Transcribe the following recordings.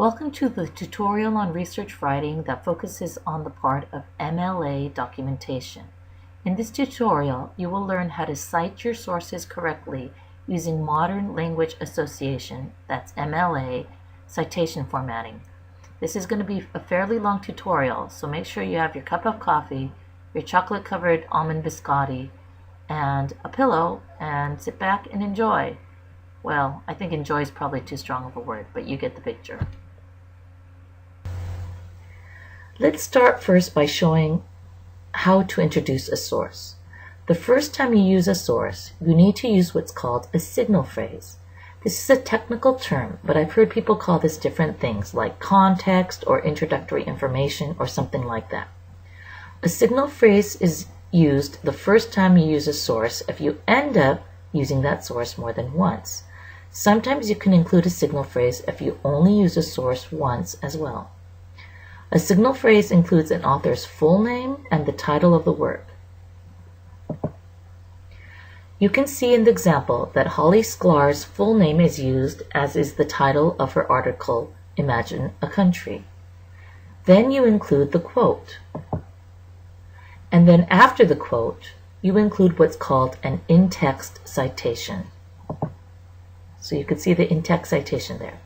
Welcome to the tutorial on research writing that focuses on the part of MLA documentation. In this tutorial, you will learn how to cite your sources correctly using Modern Language Association, that's MLA, citation formatting. This is going to be a fairly long tutorial, so make sure you have your cup of coffee, your chocolate-covered almond biscotti, and a pillow, and sit back and enjoy. Well, I think enjoy is probably too strong of a word, but you get the picture. Let's start first by showing how to introduce a source. The first time you use a source, you need to use what's called a signal phrase. This is a technical term, but I've heard people call this different things like context or introductory information or something like that. A signal phrase is used the first time you use a source if you end up using that source more than once. Sometimes you can include a signal phrase if you only use a source once as well. A signal phrase includes an author's full name and the title of the work. You can see in the example that Holly Sklar's full name is used, as is the title of her article, Imagine a Country. Then you include the quote. And then after the quote, you include what's called an in-text citation. So you can see the in-text citation there.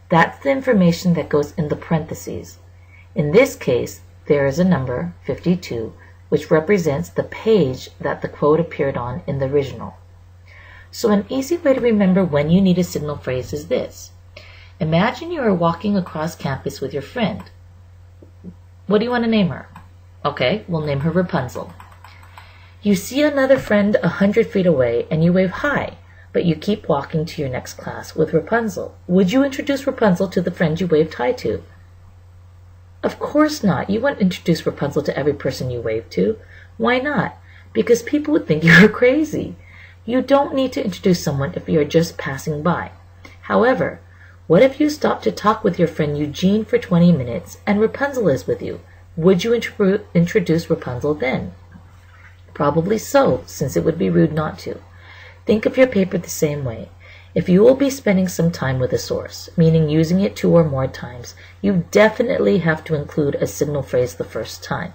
That's the information that goes in the parentheses. In this case, there is a number, 52, which represents the page that the quote appeared on in the original. So an easy way to remember when you need a signal phrase is this. Imagine you are walking across campus with your friend. What do you want to name her? Okay, we'll name her Rapunzel. You see another friend 100 feet away and you wave hi, but you keep walking to your next class with Rapunzel. Would you introduce Rapunzel to the friend you waved hi to? Of course not. You wouldn't introduce Rapunzel to every person you wave to. Why not? Because people would think you're crazy. You don't need to introduce someone if you're just passing by. However, what if you stop to talk with your friend Eugene for 20 minutes and Rapunzel is with you? Would you introduce Rapunzel then? Probably so, since it would be rude not to. Think of your paper the same way. If you will be spending some time with a source, meaning using it 2 or more times, you definitely have to include a signal phrase the first time.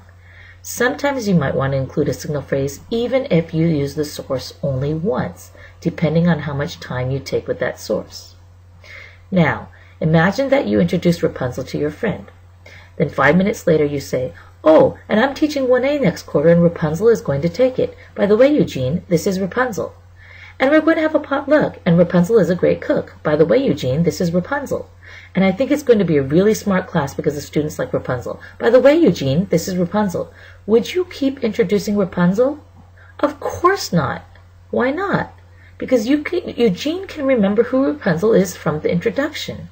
Sometimes you might want to include a signal phrase even if you use the source only once, depending on how much time you take with that source. Now, imagine that you introduce Rapunzel to your friend. Then 5 minutes later you say, "Oh, and I'm teaching 1A next quarter and Rapunzel is going to take it. By the way, Eugene, this is Rapunzel. And we're going to have a potluck, and Rapunzel is a great cook. By the way, Eugene, this is Rapunzel. And I think it's going to be a really smart class because the students like Rapunzel. By the way, Eugene, this is Rapunzel. Would you keep introducing Rapunzel?" Of course not. Why not? Because Eugene can remember who Rapunzel is from the introduction.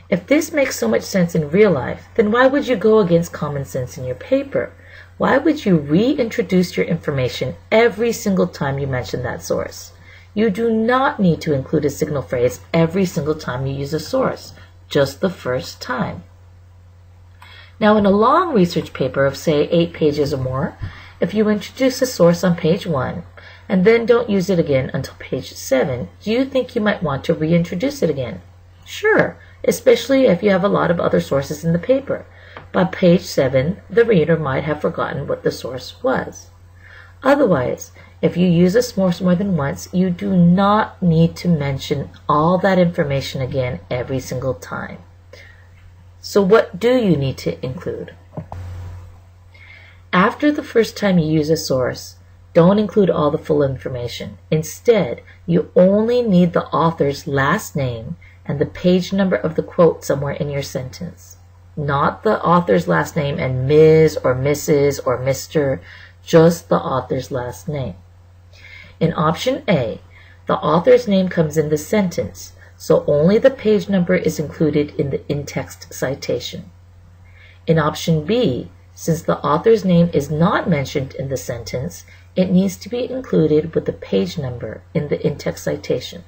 If this makes so much sense in real life, then why would you go against common sense in your paper? Why would you reintroduce your information every single time you mention that source? You do not need to include a signal phrase every single time you use a source, just the first time. Now, in a long research paper of, say, 8 pages or more, if you introduce a source on page 1 and then don't use it again until page 7, do you think you might want to reintroduce it again? Sure, especially if you have a lot of other sources in the paper. By page 7, the reader might have forgotten what the source was. Otherwise, if you use a source more than once, you do not need to mention all that information again every single time. So what do you need to include? After the first time you use a source, don't include all the full information. Instead, you only need the author's last name and the page number of the quote somewhere in your sentence. Not the author's last name and Ms. or Mrs. or Mr., just the author's last name. In option A, the author's name comes in the sentence, so only the page number is included in the in-text citation. In option B, since the author's name is not mentioned in the sentence, it needs to be included with the page number in the in-text citation.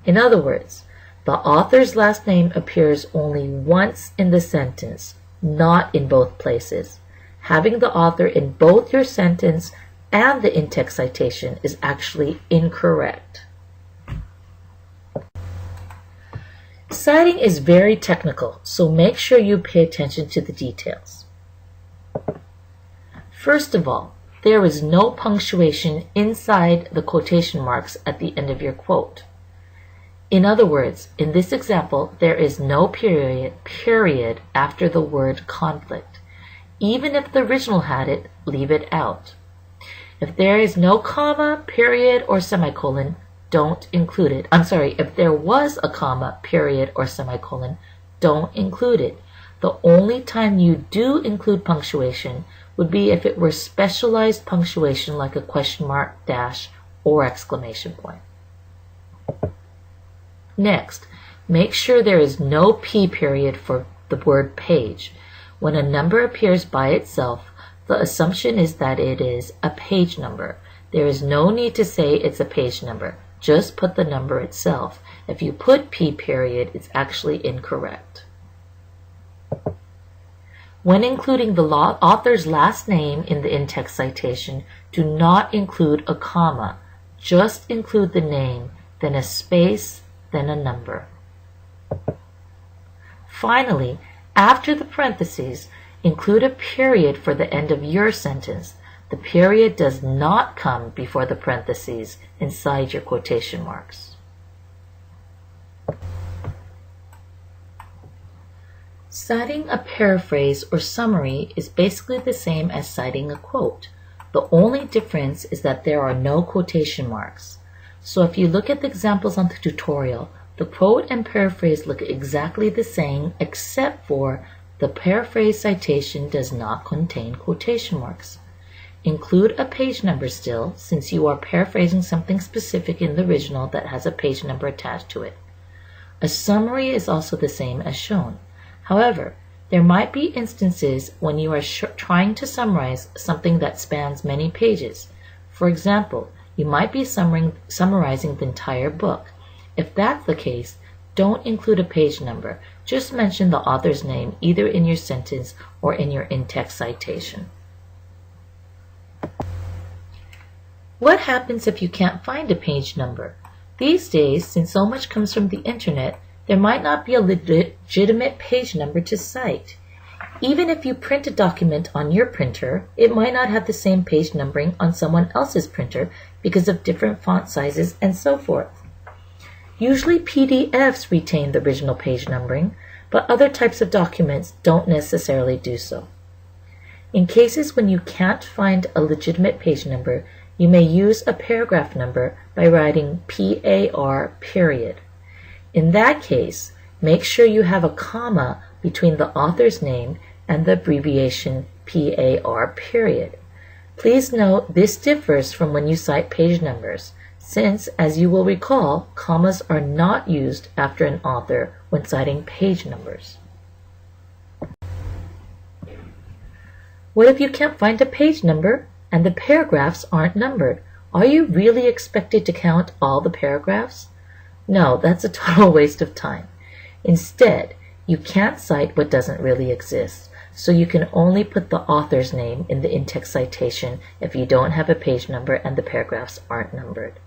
In other words, the author's last name appears only once in the sentence, not in both places. Having the author in both your sentence and the in-text citation is actually incorrect. Citing is very technical, so make sure you pay attention to the details. First of all, there is no punctuation inside the quotation marks at the end of your quote. In other words, in this example, there is no period after the word conflict. Even if the original had it, leave it out. If there is no comma, period, or semicolon, don't include it. If there was a comma, period, or semicolon, don't include it. The only time you do include punctuation would be if it were specialized punctuation like a question mark, dash, or exclamation point. Next, make sure there is no P period for the word page. When a number appears by itself, the assumption is that it is a page number. There is no need to say it's a page number. Just put the number itself. If you put P period, it's actually incorrect. When including the author's last name in the in-text citation, do not include a comma. Just include the name, then a space, then a number. Finally, after the parentheses, include a period for the end of your sentence. The period does not come before the parentheses inside your quotation marks. Citing a paraphrase or summary is basically the same as citing a quote. The only difference is that there are no quotation marks. So if you look at the examples on the tutorial, the quote and paraphrase look exactly the same except for the paraphrase citation does not contain quotation marks. Include a page number still, since you are paraphrasing something specific in the original that has a page number attached to it. A summary is also the same as shown. However, there might be instances when you are trying to summarize something that spans many pages. For example, you might be summarizing the entire book. If that's the case, don't include a page number. Just mention the author's name either in your sentence or in your in-text citation. What happens if you can't find a page number? These days, since so much comes from the internet, there might not be a legitimate page number to cite. Even if you print a document on your printer, it might not have the same page numbering on someone else's printer because of different font sizes and so forth. Usually PDFs retain the original page numbering, but other types of documents don't necessarily do so. In cases when you can't find a legitimate page number, you may use a paragraph number by writing PAR period. In that case, make sure you have a comma between the author's name and the abbreviation PAR period. Please note this differs from when you cite page numbers, since, as you will recall, commas are not used after an author when citing page numbers. What if you can't find a page number and the paragraphs aren't numbered? Are you really expected to count all the paragraphs? No, that's a total waste of time. Instead, you can't cite what doesn't really exist, so you can only put the author's name in the in-text citation if you don't have a page number and the paragraphs aren't numbered.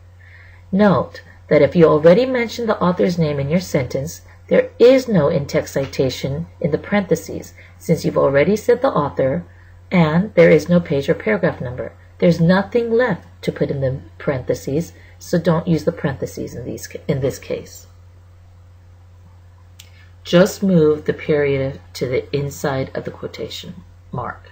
Note that if you already mentioned the author's name in your sentence, there is no in-text citation in the parentheses, since you've already said the author, and there is no page or paragraph number. There's nothing left to put in the parentheses, so don't use the parentheses in this case. Just move the period to the inside of the quotation mark.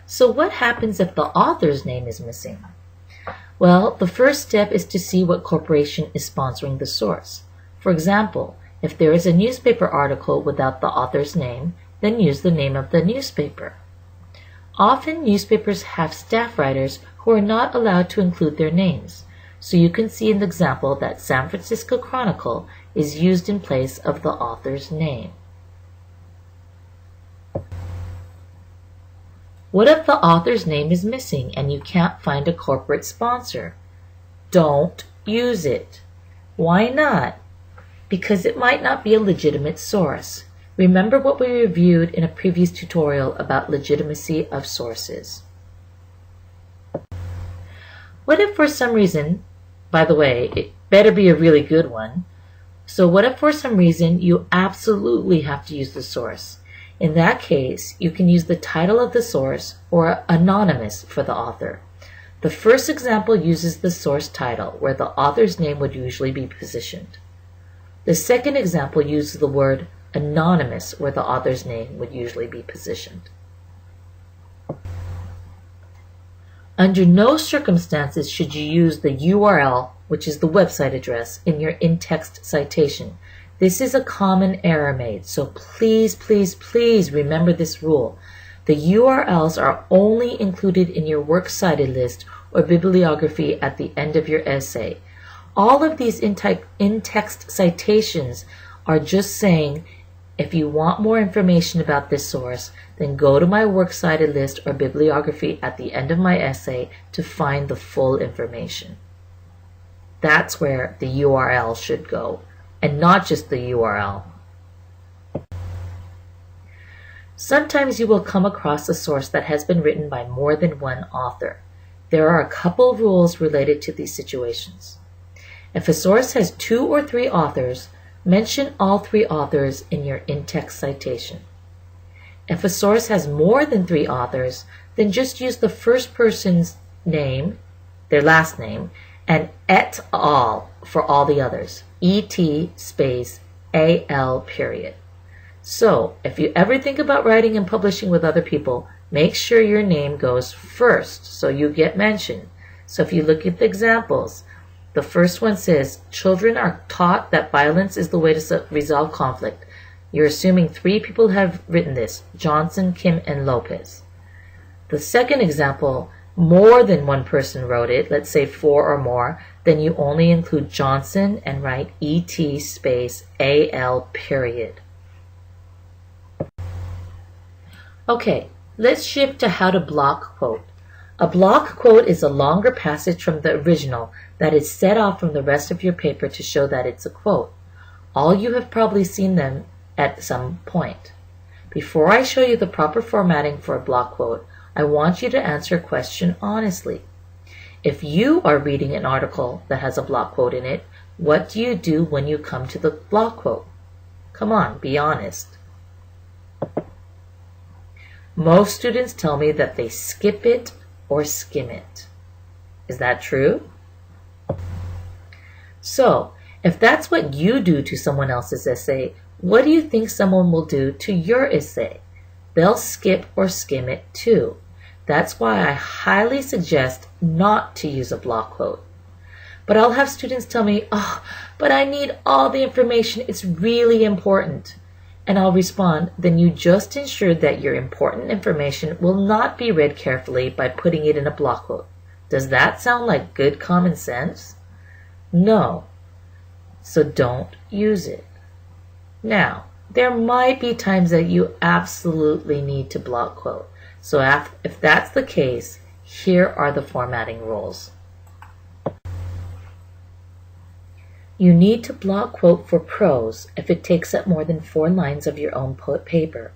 So what happens if the author's name is missing? Well, the first step is to see what corporation is sponsoring the source. For example, if there is a newspaper article without the author's name, then use the name of the newspaper. Often newspapers have staff writers who are not allowed to include their names, so you can see in the example that San Francisco Chronicle is used in place of the author's name. What if the author's name is missing and you can't find a corporate sponsor? Don't use it. Why not? Because it might not be a legitimate source. Remember what we reviewed in a previous tutorial about legitimacy of sources. What if for some reason, by the way, better be a really good one. So what if for some reason you absolutely have to use the source? In that case, you can use the title of the source or anonymous for the author. The first example uses the source title, where the author's name would usually be positioned. The second example uses the word anonymous, where the author's name would usually be positioned. Under no circumstances should you use the URL, which is the website address, in your in-text citation. This is a common error made, so please, please, please remember this rule. The URLs are only included in your works cited list or bibliography at the end of your essay. All of these in-text citations are just saying, if you want more information about this source, then go to my works cited list or bibliography at the end of my essay to find the full information. That's where the URL should go, and not just the URL. Sometimes you will come across a source that has been written by more than one author. There are a couple rules related to these situations. If a source has 2 or 3 authors, mention all 3 authors in your in-text citation. If a source has more than 3 authors, then just use the first person's name, their last name, and et al. For all the others. Et space al period. So, if you ever think about writing and publishing with other people, make sure your name goes first so you get mentioned. So if you look at the examples, the first one says, children are taught that violence is the way to resolve conflict. You're assuming 3 people have written this, Johnson, Kim, and Lopez. The second example, more than one person wrote it, let's say 4 or more, then you only include Johnson and write et space al period. Okay, let's shift to how to block quote. A block quote is a longer passage from the original that is set off from the rest of your paper to show that it's a quote. All you have probably seen them at some point. Before I show you the proper formatting for a block quote, I want you to answer a question honestly. If you are reading an article that has a block quote in it, what do you do when you come to the block quote? Come on, be honest. Most students tell me that they skip it or skim it. Is that true? So, if that's what you do to someone else's essay, what do you think someone will do to your essay? They'll skip or skim it too. That's why I highly suggest not to use a block quote. But I'll have students tell me, but I need all the information, it's really important. And I'll respond, then you just ensured that your important information will not be read carefully by putting it in a block quote. Does that sound like good common sense? No. So don't use it. Now, there might be times that you absolutely need to block quote. So if that's the case, here are the formatting rules. You need to block quote for prose if it takes up more than 4 lines of your own paper.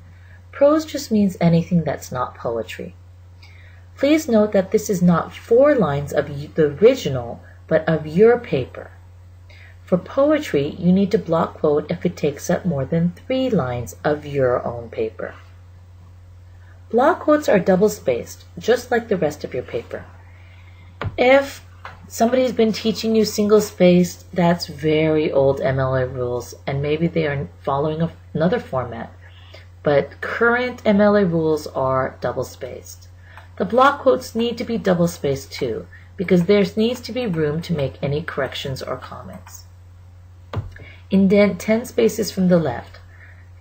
Prose just means anything that's not poetry. Please note that this is not 4 lines of the original, but of your paper. For poetry, you need to block quote if it takes up more than 3 lines of your own paper. Block quotes are double-spaced, just like the rest of your paper. If somebody's been teaching you single-spaced, that's very old MLA rules, and maybe they are following another format. But current MLA rules are double-spaced. The block quotes need to be double-spaced too, because there needs to be room to make any corrections or comments. Indent 10 spaces from the left.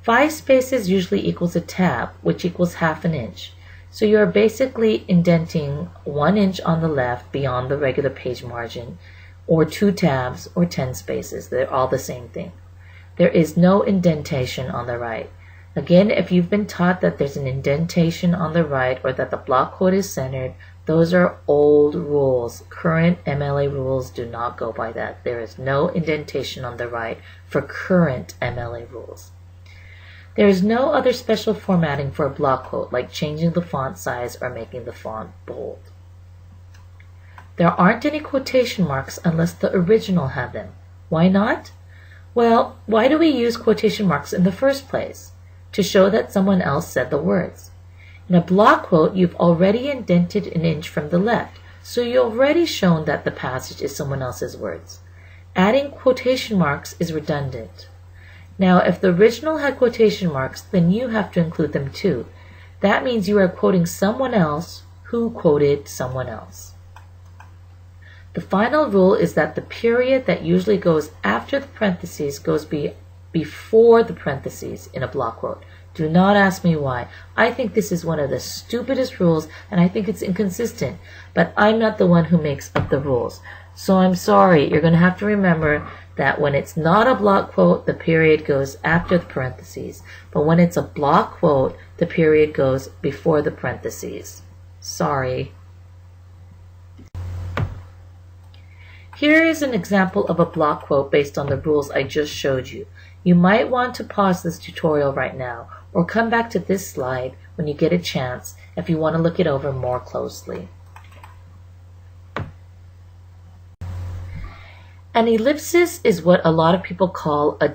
5 spaces usually equals a tab, which equals ½ an inch. So you are basically indenting 1 inch on the left beyond the regular page margin, or 2 tabs, or 10 spaces. They're all the same thing. There is no indentation on the right. Again, if you've been taught that there's an indentation on the right or that the block quote is centered, those are old rules. Current MLA rules do not go by that. There is no indentation on the right for current MLA rules. There is no other special formatting for a block quote, like changing the font size or making the font bold. There aren't any quotation marks unless the original had them. Why not? Well, why do we use quotation marks in the first place? To show that someone else said the words. In a block quote, you've already indented an inch from the left, so you've already shown that the passage is someone else's words. Adding quotation marks is redundant. Now, if the original had quotation marks, then you have to include them too. That means you are quoting someone else who quoted someone else. The final rule is that the period that usually goes after the parentheses goes before the parentheses in a block quote. Do not ask me why. I think this is one of the stupidest rules, and I think it's inconsistent, but I'm not the one who makes up the rules. So I'm sorry, you're going to have to remember that when it's not a block quote, the period goes after the parentheses. But when it's a block quote, the period goes before the parentheses. Sorry. Here is an example of a block quote based on the rules I just showed you. You might want to pause this tutorial right now, or come back to this slide when you get a chance if you want to look it over more closely. An ellipsis is what a lot of people call a ...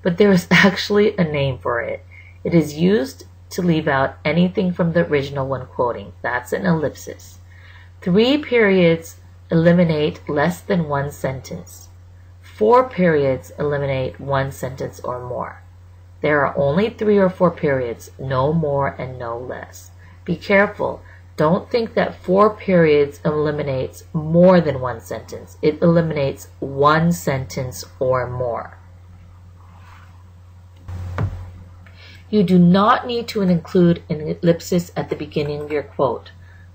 but there is actually a name for it. It is used to leave out anything from the original when quoting. That's an ellipsis. 3 periods eliminate less than 1 sentence. 4 periods eliminate 1 sentence or more. There are only 3 or 4 periods, no more and no less. Be careful. Don't think that 4 periods eliminates more than 1 sentence. It eliminates 1 sentence or more. You do not need to include an ellipsis at the beginning of your quote.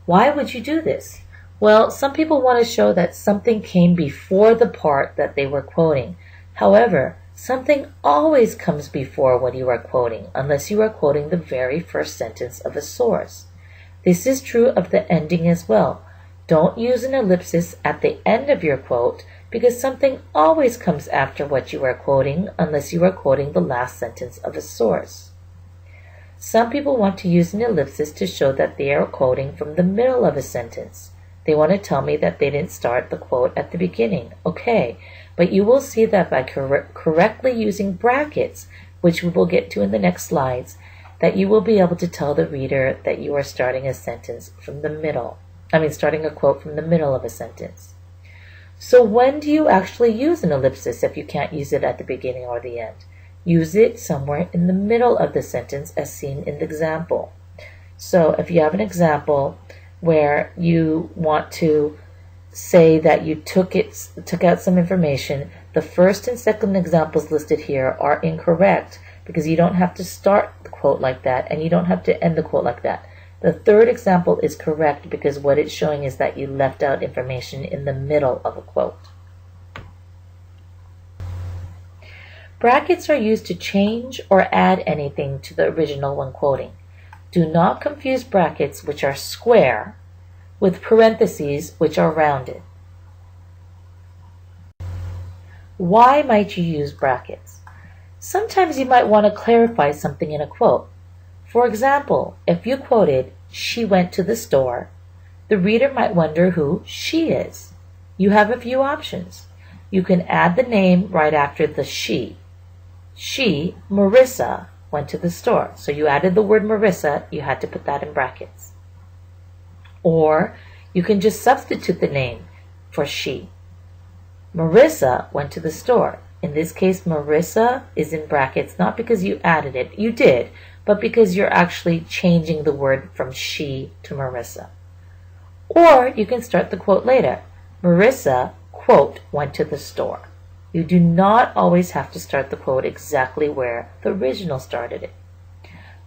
Why would you do this? Well, some people want to show that something came before the part that they were quoting. However, something always comes before what you are quoting, unless you are quoting the very first sentence of a source. This is true of the ending as well. Don't use an ellipsis at the end of your quote because something always comes after what you are quoting unless you are quoting the last sentence of a source. Some people want to use an ellipsis to show that they are quoting from the middle of a sentence. They want to tell me that they didn't start the quote at the beginning. Okay, but you will see that by correctly using brackets, which we will get to in the next slides, that you will be able to tell the reader that you are starting a sentence from the middle. Starting a quote from the middle of a sentence. So when do you actually use an ellipsis if you can't use it at the beginning or the end? Use it somewhere in the middle of the sentence as seen in the example. So if you have an example where you want to say that you took out some information, the first and second examples listed here are incorrect because you don't have to start the quote like that and you don't have to end the quote like that. The third example is correct because what it's showing is that you left out information in the middle of a quote. Brackets are used to change or add anything to the original when quoting. Do not confuse brackets, which are square, with parentheses, which are rounded. Why might you use brackets? Sometimes you might want to clarify something in a quote. For example, if you quoted, "She went to the store," the reader might wonder who she is. You have a few options. You can add the name right after the she. She, Marissa, went to the store. So you added the word Marissa, you had to put that in brackets. Or you can just substitute the name for she. Marissa went to the store. In this case, Marissa is in brackets, not because you added it, you did, but because you're actually changing the word from she to Marissa. Or you can start the quote later. Marissa, quote, went to the store. You do not always have to start the quote exactly where the original started it.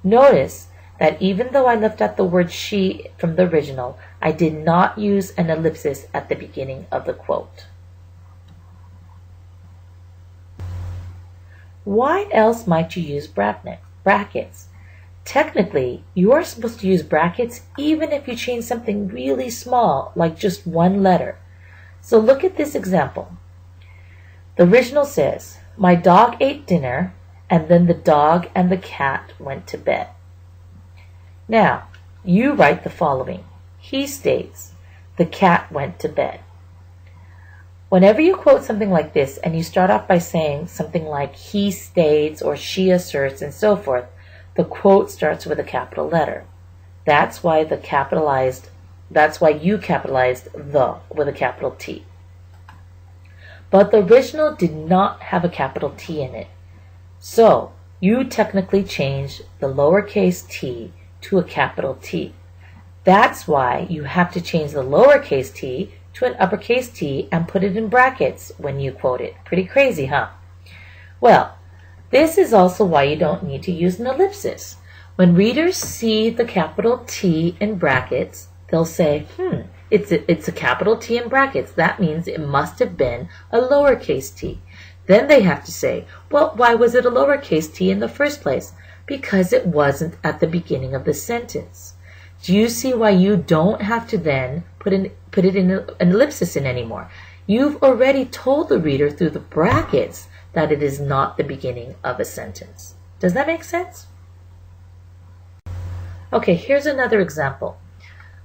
Notice that even though I left out the word she from the original, I did not use an ellipsis at the beginning of the quote. Why else might you use brackets? Technically, you are supposed to use brackets even if you change something really small, like just one letter. So look at this example. The original says, "My dog ate dinner, and then the dog and the cat went to bed." Now, you write the following. He states, the cat went to bed. Whenever you quote something like this and you start off by saying something like he states or she asserts and so forth, the quote starts with a capital letter. That's why you capitalized the with a capital T. But the original did not have a capital T in it. So you technically changed the lowercase t to a capital T. That's why you have to change the lowercase t to an uppercase T and put it in brackets when you quote it. Pretty crazy, huh? Well, this is also why you don't need to use an ellipsis. When readers see the capital T in brackets, they'll say, it's a capital T in brackets. That means it must have been a lowercase t. Then they have to say, well, why was it a lowercase t in the first place? Because it wasn't at the beginning of the sentence. Do you see why you don't have to then put it in an ellipsis in anymore? You've already told the reader through the brackets that it is not the beginning of a sentence. Does that make sense? Okay, here's another example.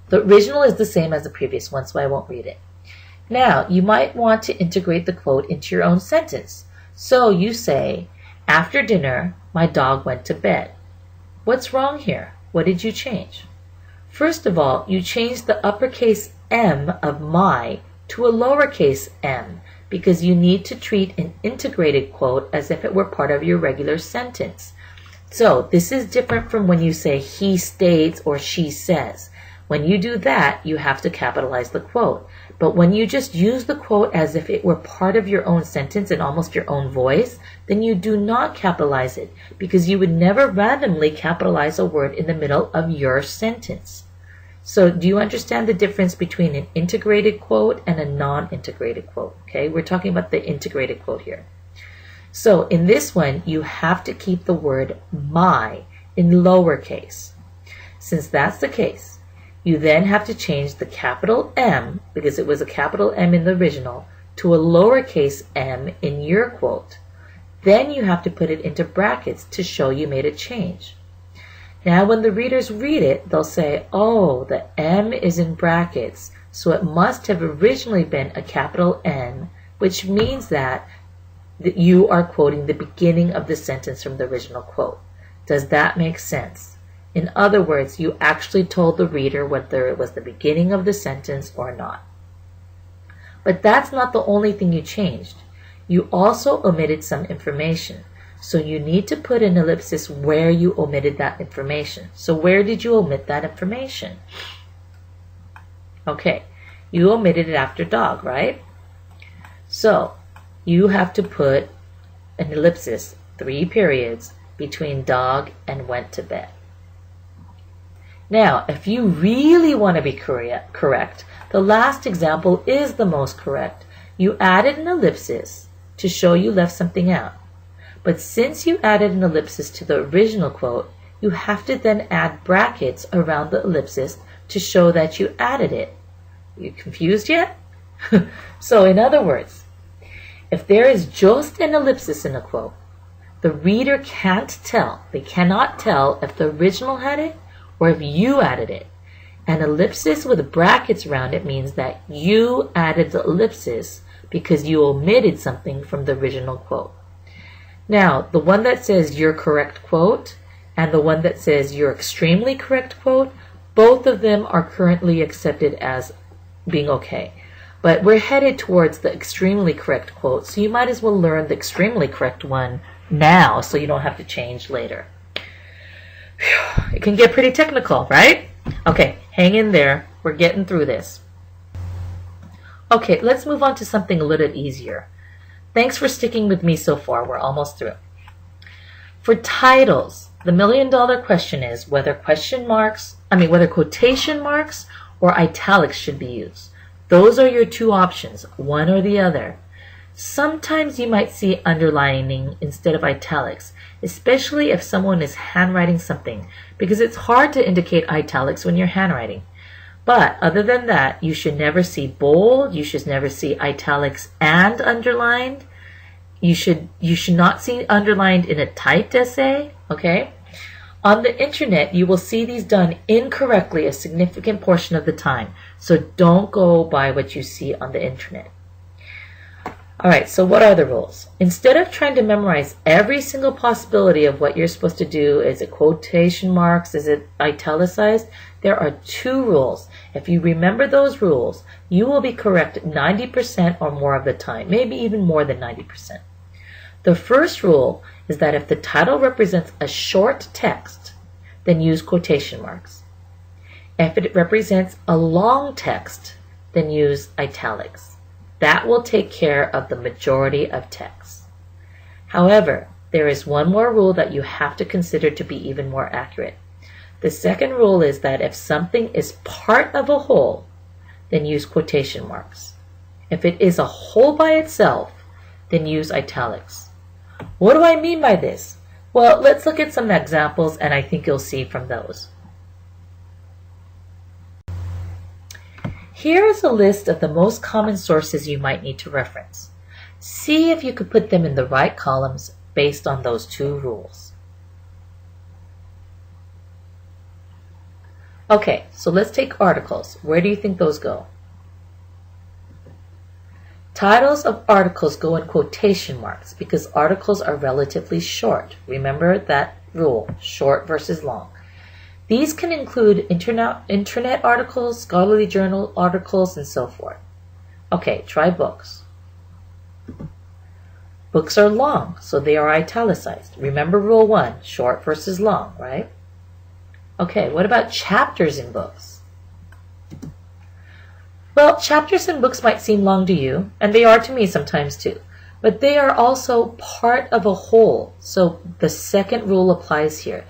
The original is the same as the previous one, so I won't read it. Now, you might want to integrate the quote into your own sentence. So you say, after dinner, my dog went to bed. What's wrong here? What did you change? First of all, you changed the uppercase M of my to a lowercase m because you need to treat an integrated quote as if it were part of your regular sentence. So this is different from when you say he states or she says. When you do that, you have to capitalize the quote. But when you just use the quote as if it were part of your own sentence and almost your own voice, then you do not capitalize it because you would never randomly capitalize a word in the middle of your sentence. So do you understand the difference between an integrated quote and a non-integrated quote? Okay, we're talking about the integrated quote here. So in this one, you have to keep the word my in lowercase. Since that's the case, you then have to change the capital M, because it was a capital M in the original, to a lowercase m in your quote. Then you have to put it into brackets to show you made a change. Now when the readers read it, they'll say, oh, the M is in brackets, so it must have originally been a capital N, which means that you are quoting the beginning of the sentence from the original quote. Does that make sense? In other words, you actually told the reader whether it was the beginning of the sentence or not. But that's not the only thing you changed. You also omitted some information. So you need to put an ellipsis where you omitted that information. So where did you omit that information? Okay, you omitted it after dog, right? So you have to put an ellipsis, 3 periods, between dog and went to bed. Now, if you really want to be correct, the last example is the most correct. You added an ellipsis to show you left something out. But since you added an ellipsis to the original quote, you have to then add brackets around the ellipsis to show that you added it. Are you confused yet? So in other words, if there is just an ellipsis in a quote, the reader can't tell, they cannot tell if the original had it or if you added it. An ellipsis with brackets around it means that you added the ellipsis because you omitted something from the original quote. Now, the one that says your correct quote and the one that says your extremely correct quote, both of them are currently accepted as being okay. But we're headed towards the extremely correct quote, so you might as well learn the extremely correct one now so you don't have to change later. It can get pretty technical, right? Okay, hang in there. We're getting through this. Okay, let's move on to something a little easier. Thanks for sticking with me so far. We're almost through. For titles, the million-dollar question is whether quotation marks or italics should be used. Those are your two options, one or the other. Sometimes you might see underlining instead of italics, especially if someone is handwriting something, because it's hard to indicate italics when you're handwriting. But other than that, you should never see bold, you should never see italics and underlined. You should not see underlined in a typed essay, okay? On the internet, you will see these done incorrectly a significant portion of the time, so don't go by what you see on the internet. Alright, so what are the rules? Instead of trying to memorize every single possibility of what you're supposed to do, is it quotation marks, is it italicized, there are 2 rules. If you remember those rules, you will be correct 90% or more of the time, maybe even more than 90%. The first rule is that if the title represents a short text, then use quotation marks. If it represents a long text, then use italics. That will take care of the majority of text. However, there is one more rule that you have to consider to be even more accurate. The second rule is that if something is part of a whole, then use quotation marks. If it is a whole by itself, then use italics. What do I mean by this? Well, let's look at some examples, and I think you'll see from those. Here is a list of the most common sources you might need to reference. See if you could put them in the right columns based on those 2 rules. Okay, so let's take articles. Where do you think those go? Titles of articles go in quotation marks because articles are relatively short. Remember that rule, short versus long. These can include internet articles, scholarly journal articles, and so forth. Okay, try books. Books are long, so they are italicized. Remember rule 1, short versus long, right? Okay, what about chapters in books? Well, chapters in books might seem long to you, and they are to me sometimes too, but they are also part of a whole, so the second rule applies here.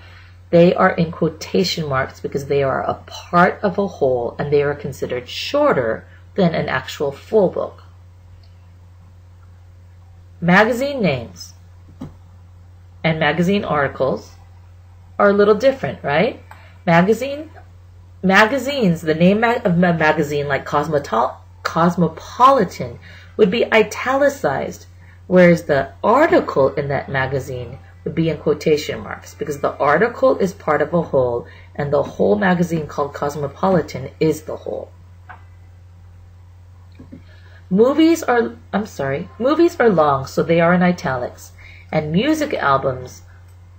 They are in quotation marks because they are a part of a whole and they are considered shorter than an actual full book. Magazine names and magazine articles are a little different, right? Magazines, the name of a magazine like Cosmopolitan would be italicized, whereas the article in that magazine would be in quotation marks because the article is part of a whole and the whole magazine called Cosmopolitan is the whole. Movies are long, so they are in italics, and music albums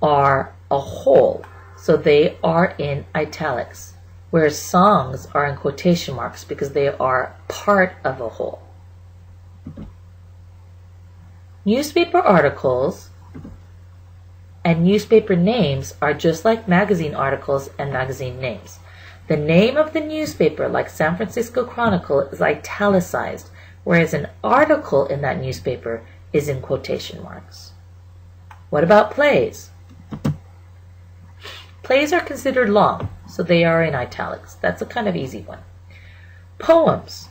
are a whole, so they are in italics, whereas songs are in quotation marks because they are part of a whole. Newspaper articles and newspaper names are just like magazine articles and magazine names. The name of the newspaper, like San Francisco Chronicle, is italicized, whereas an article in that newspaper is in quotation marks. What about plays? Plays are considered long, so they are in italics. That's a kind of easy one. Poems.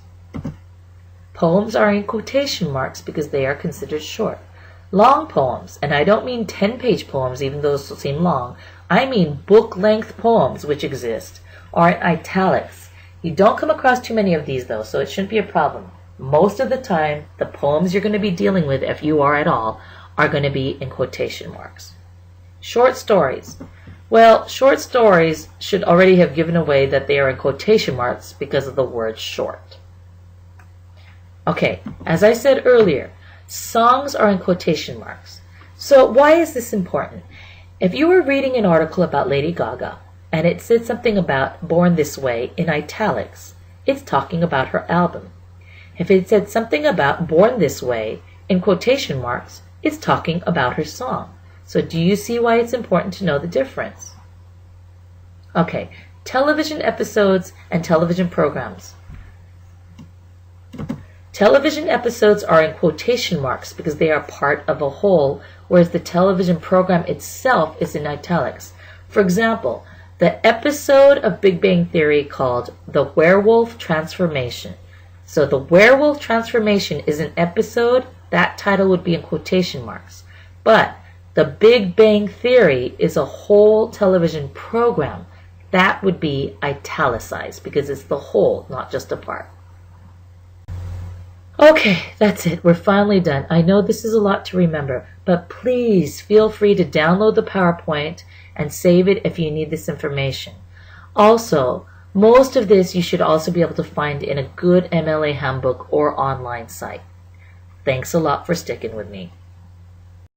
Poems are in quotation marks because they are considered short. Long poems, and I don't mean 10-page poems, even though those seem long. I mean book-length poems, which exist, are in italics. You don't come across too many of these, though, so it shouldn't be a problem. Most of the time, the poems you're going to be dealing with, if you are at all, are going to be in quotation marks. Short stories. Well, short stories should already have given away that they are in quotation marks because of the word short. Okay, as I said earlier, songs are in quotation marks. So why is this important? If you were reading an article about Lady Gaga and it said something about Born This Way in italics, it's talking about her album. If it said something about Born This Way in quotation marks, it's talking about her song. So do you see why it's important to know the difference? Okay, television episodes and television programs. Television episodes are in quotation marks because they are part of a whole, whereas the television program itself is in italics. For example, the episode of Big Bang Theory called The Werewolf Transformation. So The Werewolf Transformation is an episode, that title would be in quotation marks. But The Big Bang Theory is a whole television program. That would be italicized because it's the whole, not just a part. Okay, that's it. We're finally done. I know this is a lot to remember, but please feel free to download the PowerPoint and save it if you need this information. Also, most of this you should also be able to find in a good MLA handbook or online site. Thanks a lot for sticking with me.